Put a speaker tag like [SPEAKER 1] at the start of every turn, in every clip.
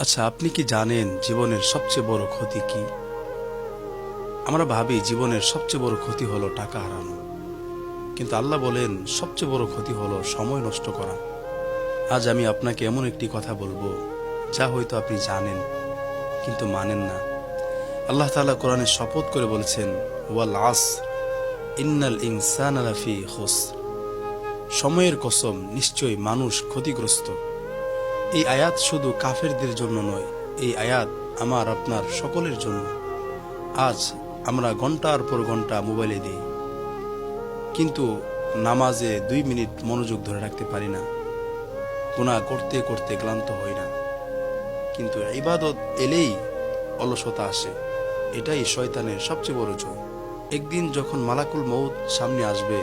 [SPEAKER 1] আচ্ছা, আপনি কি জানেন জীবনের সবচেয়ে বড় ক্ষতি কি? আমরা ভাবি জীবনের সবচেয়ে বড় ক্ষতি হলো টাকা হারানো, কিন্তু আল্লাহ বলেন সবচেয়ে বড় ক্ষতি হলো সময় নষ্ট করা। আজ আমি আপনাকে এমন একটি কথা বলবো যা হয়তো আপনি জানেন কিন্তু মানেন না। আল্লাহ তাআলা কোরআনে শপথ করে বলেছেন, ওয়াল আসর ইন্নাল ইনসানা লাফি খুসর। সময়ের কসম, নিশ্চয়ই মানুষ ক্ষতিগ্রস্ত। এই আয়াত শুধু কাফেরদের জন্য নয়, এই আয়াত আমার আপনার সকলের জন্য। আজ আমরা ঘন্টার পর ঘন্টা মোবাইলে দিই, কিন্তু নামাজে 2 মিনিট মনোযোগ ধরে রাখতে পারি না। গুনাহ করতে করতে ক্লান্ত হই না, কিন্তু ইবাদত এলেই অলসতা আসে। এটাই শয়তানের সবচেয়ে বড় জয়। একদিন যখন মালাকুল মউত সামনে আসবে,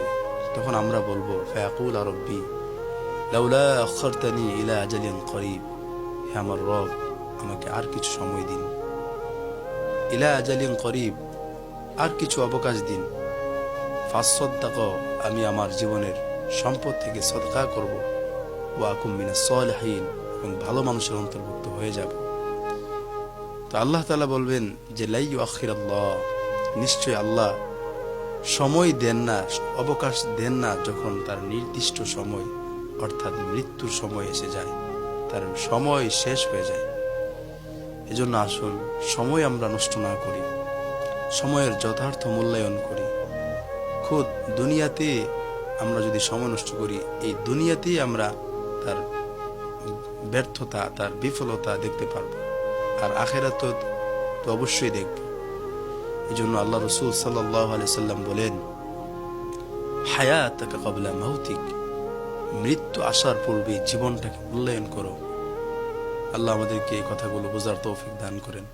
[SPEAKER 1] তখন আমরা বলবো, ফায়াকুল রব্বি লাউলা আখারতানি ইলা আজালিন করিব। হে আমার রব, আমাকে আর কিছু সময় দিন। ইলা আজালিন করিব, আর কিছু অবকাশ দিন। ফাসসাদ্দাক, আমি আমার জীবনের সম্পদ থেকে সদকা করব। ওয়া আকুম মিনাস সালিহিন, এবং ভালো মানুষের অন্তর্ভুক্ত হয়ে যাব। তো আল্লাহ তাআলা বলবেন যে লা ইউআখিরাল্লাহ, নিশ্চয় আল্লাহ সময় দেন না, অবকাশ দেন না যখন তার নির্দিষ্ট সময় অর্থাৎ মৃত্যুর সময় এসে যায়, তার সময় শেষ হয়ে যায়। এজন্য আসুন সময় আমরা নষ্ট না করি, সময়ের যথার্থ মূল্যায়ন করি। খুদ দুনিয়াতে আমরা যদি সময় নষ্ট করি, এই দুনিয়াতেই আমরা তার ব্যর্থতা, তার বিফলতা দেখতে পারবো, আর আখিরাত তো অবশ্যই দেখব। এই জন্য আল্লাহ রাসূল সাল্লাল্লাহু আলাইহি সাল্লাম বলেন, হায়াতাকা ক্বাবলা মাউতিক, মৃত্যু আসার পূর্বে জীবনটাকে মূল্যায়ন করো। আল্লাহ আমাদেরকে এই কথাগুলো বোঝার তৌফিক দান করেন।